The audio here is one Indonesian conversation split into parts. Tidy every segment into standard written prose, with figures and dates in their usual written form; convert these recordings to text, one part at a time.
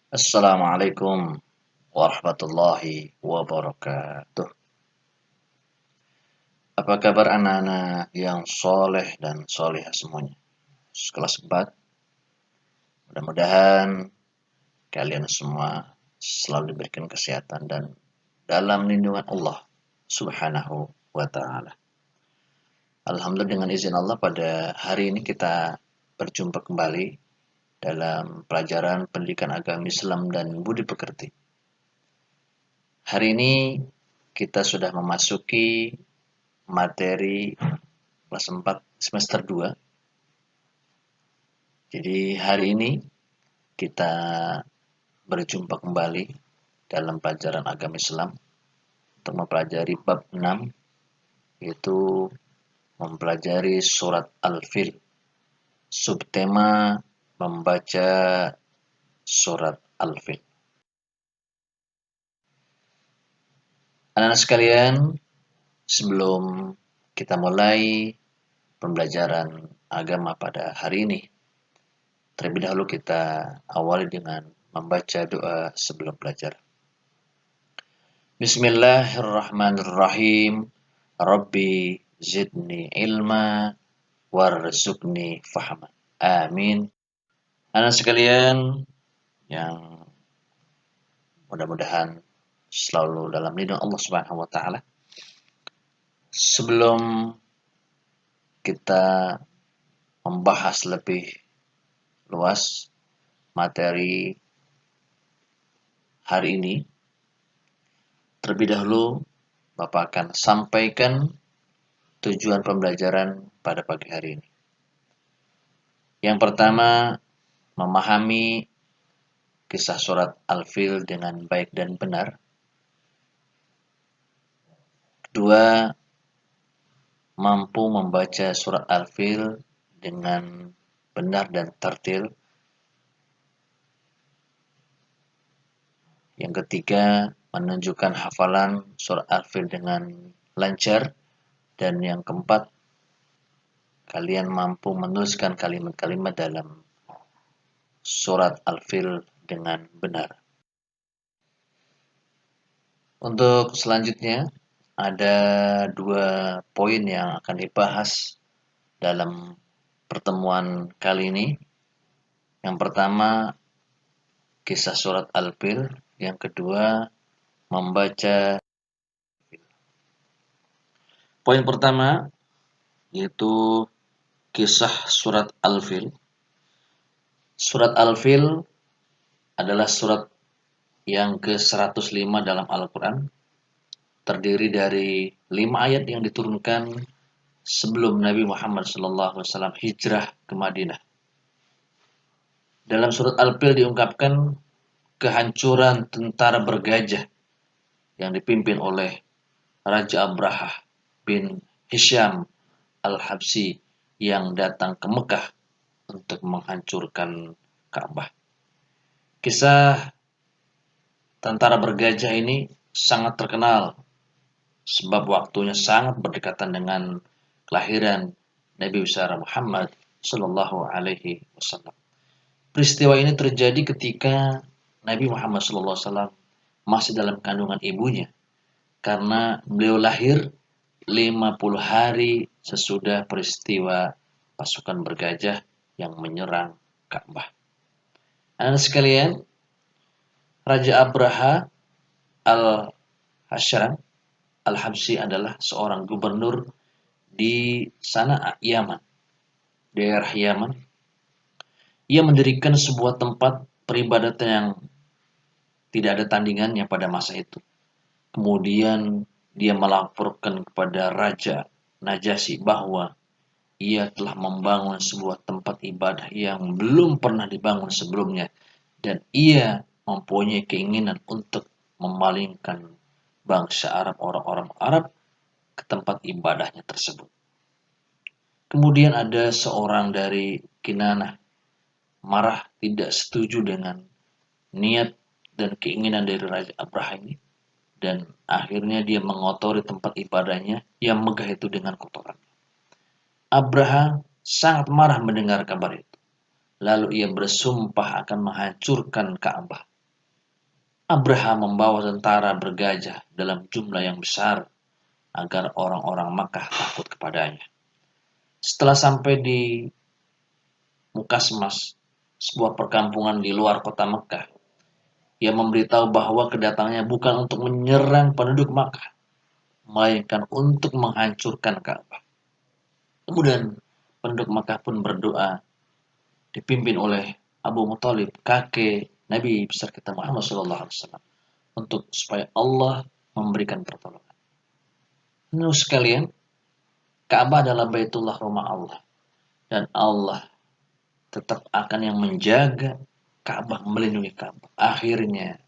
Assalamualaikum warahmatullahi wabarakatuh. Apa kabar anak-anak yang soleh dan solehah semuanya? Kelas 4, mudah-mudahan kalian semua selalu diberikan kesehatan dan dalam lindungan Allah Subhanahu wa Ta'ala. Alhamdulillah, dengan izin Allah pada hari ini kita berjumpa kembali dalam pelajaran pendidikan agama Islam dan budi pekerti. Hari ini kita sudah memasuki materi kelas 4 semester 2. Jadi hari ini kita berjumpa kembali dalam pelajaran agama Islam untuk mempelajari bab 6, yaitu mempelajari surat Al-Fil. Subtema membaca surat Al-Fil. Anak-anak sekalian, sebelum kita mulai pembelajaran agama pada hari ini, terlebih dahulu kita awali dengan membaca doa sebelum belajar. Bismillahirrahmanirrahim. Rabbi zidni ilma warzuqni fahma. Amin. Anak sekalian yang mudah-mudahan selalu dalam lindungan Allah Subhanahu wa Ta'ala. Sebelum kita membahas lebih luas materi hari ini, terlebih dahulu Bapak akan sampaikan tujuan pembelajaran pada pagi hari ini. Yang pertama, memahami kisah surat Al-Fil dengan baik dan benar. Kedua, mampu membaca surat Al-Fil dengan benar dan tertil. Yang ketiga, menunjukkan hafalan surat Al-Fil dengan lancar. Dan yang keempat, kalian mampu menuliskan kalimat-kalimat dalam surat Al-Fil dengan benar. Untuk selanjutnya, ada 2 poin yang akan dibahas dalam pertemuan kali ini. Yang pertama, kisah surat Al-Fil. Yang kedua, membaca. Poin pertama yaitu kisah surat Al-Fil. Surat Al-Fil adalah surat yang ke-105 dalam Al-Quran. Terdiri dari 5 ayat yang diturunkan sebelum Nabi Muhammad SAW hijrah ke Madinah. Dalam surat Al-Fil diungkapkan kehancuran tentara bergajah yang dipimpin oleh Raja Abrahah bin Hisham Al-Habsyi yang datang ke Mekah untuk menghancurkan Ka'bah. Kisah tentara bergajah ini sangat terkenal sebab waktunya sangat berdekatan dengan kelahiran Nabi besar Muhammad Sallallahu Alaihi Wasallam. Peristiwa ini terjadi ketika Nabi Muhammad Sallallahu Alaihi Wasallam masih dalam kandungan ibunya, karena beliau lahir 50 hari sesudah peristiwa pasukan bergajah yang menyerang Ka'bah. Anak sekalian, Raja Abraha Al-Hashram Al-Habsyi adalah seorang gubernur di Sana'a, Yaman, daerah Yaman. Ia mendirikan sebuah tempat peribadatan yang tidak ada tandingannya pada masa itu. Kemudian dia melaporkan kepada Raja Najasyi bahwa ia telah membangun sebuah tempat ibadah yang belum pernah dibangun sebelumnya, dan ia mempunyai keinginan untuk memalingkan bangsa Arab, orang-orang Arab, ke tempat ibadahnya tersebut. Kemudian ada seorang dari Kinanah marah, tidak setuju dengan niat dan keinginan dari Raja Abraha ini, dan akhirnya dia mengotori tempat ibadahnya yang megah itu dengan kotoran. Abraha sangat marah mendengar kabar itu. Lalu ia bersumpah akan menghancurkan Ka'bah. Abraha membawa tentara bergajah dalam jumlah yang besar agar orang-orang Makkah takut kepadanya. Setelah sampai di Mukasmas, sebuah perkampungan di luar kota Mekah, ia memberitahu bahwa kedatangannya bukan untuk menyerang penduduk Makkah, melainkan untuk menghancurkan Ka'bah. Kemudian penduduk Makkah pun berdoa, dipimpin oleh Abu Muthalib, kakek Nabi besar kita Muhammad SAW, untuk supaya Allah memberikan pertolongan. Menurut sekalian, Ka'bah adalah Baitullah, rumah Allah, dan Allah tetap akan yang menjaga Ka'bah, melindungi Ka'bah. Akhirnya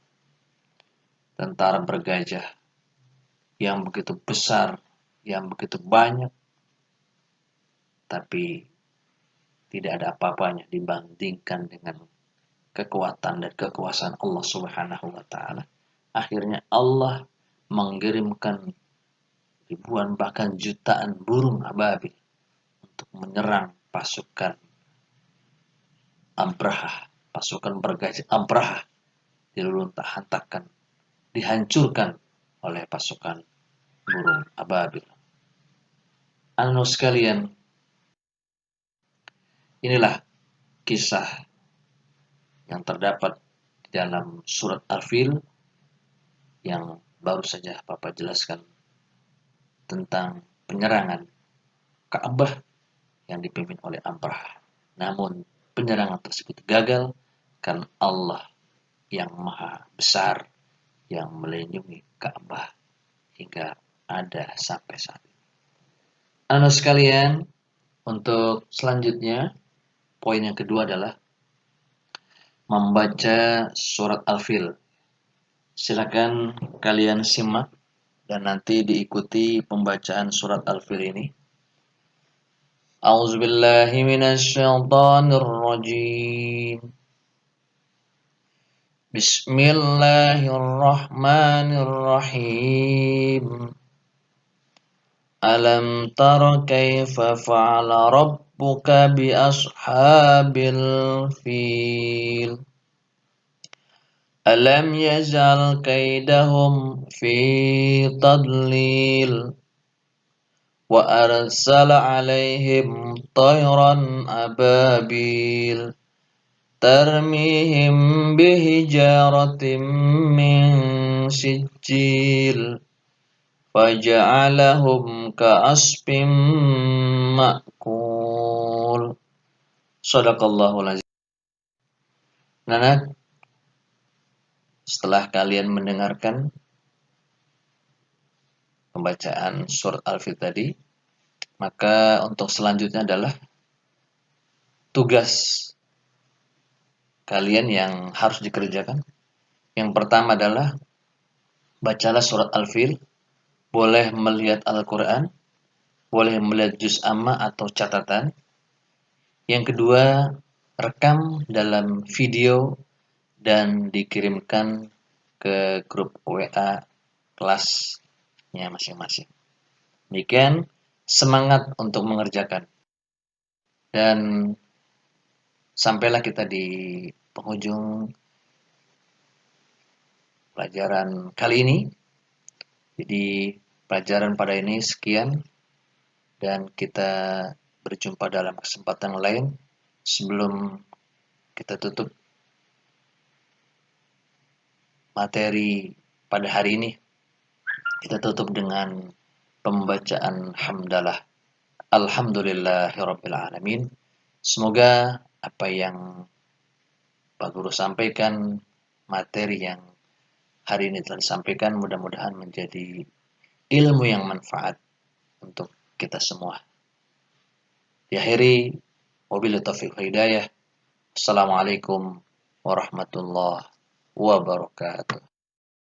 tentara bergajah yang begitu besar, yang begitu banyak, tapi tidak ada apa-apanya dibandingkan dengan kekuatan dan kekuasaan Allah Subhanahu wa taala. Akhirnya Allah mengirimkan ribuan bahkan jutaan burung ababil untuk menyerang pasukan Abraha, pasukan bergajah Abraha, diluluntah-lantakkan, dihancurkan oleh pasukan burung ababil. Anu sekalian, inilah kisah yang terdapat di dalam surat Al-Fil yang baru saja Bapak jelaskan tentang penyerangan Ka'bah yang dipimpin oleh Abraha. Namun penyerangan tersebut gagal karena Allah yang maha besar yang melindungi Ka'bah hingga ada sampai saat ini. Anak sekalian, untuk selanjutnya, poin yang kedua adalah membaca surat Al-Fil. Silakan kalian simak dan nanti diikuti pembacaan surat Al-Fil ini. A'udzubillahi minasyaitonirrajim. Bismillahirrahmanirrahim. Alam tara kaifa fa'ala rabbuka bi ashabil fil. Alam yazal kaidahum fi tadlil. Wa arsala alaihim tayran ababil. Tarmihim bihijaratim min sijil. Faja'alahum ka'asfim ma'kul. Shadaqallahul azim. Nah, setelah kalian mendengarkan pembacaan surat Al-Fil tadi, maka untuk selanjutnya adalah tugas kalian yang harus dikerjakan. Yang pertama adalah bacalah surat Al-Fil. Boleh melihat Al-Quran, boleh melihat juz amma atau catatan. Yang kedua, rekam dalam video dan dikirimkan ke grup WA kelasnya masing-masing. Demikian, semangat untuk mengerjakan. Dan sampailah kita di penghujung pelajaran kali ini. Jadi pelajaran pada ini sekian, dan kita berjumpa dalam kesempatan lain. Sebelum kita tutup materi pada hari ini, kita tutup dengan pembacaan hamdalah. Alhamdulillahirabbil alamin. Semoga apa yang Pak Guru sampaikan, materi yang hari ini telah disampaikan, mudah-mudahan menjadi ilmu yang manfaat untuk kita semua. Diakhiri, wabillahi taufiq wal hidayah. Assalamualaikum warahmatullahi wabarakatuh.